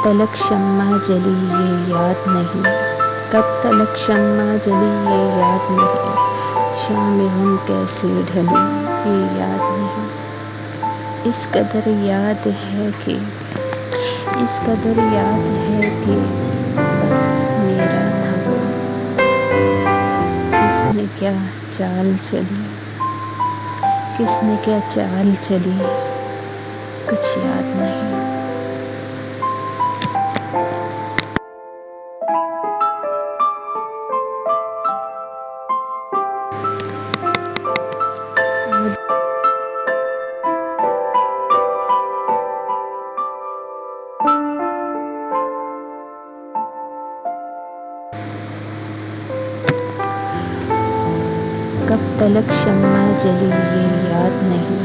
तलक शम्मा जली ये याद नहीं, कब तलक शम्मा जली ये याद नहीं, शाम हम कैसे ढली ये याद नहीं। इस कदर याद है कि इस कदर याद है कि बस मेरा था वो, किसने क्या चाल चली, किसने क्या चाल चली, कुछ याद नहीं। कब तलक शम्मा जली ये याद नहीं,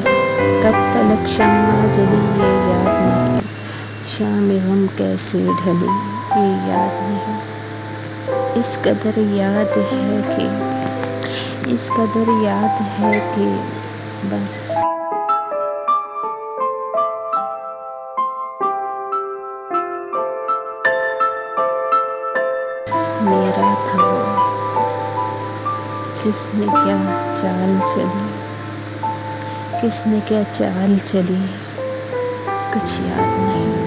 कब तलक शम्मा जली ये याद नहीं, शाम हम कैसे ढली ये याद नहीं। इस कदर याद है कि इस कदर याद है कि बस मेरा था वो, किसने क्या चाल चली, किसने क्या चाल चली, कुछ याद नहीं।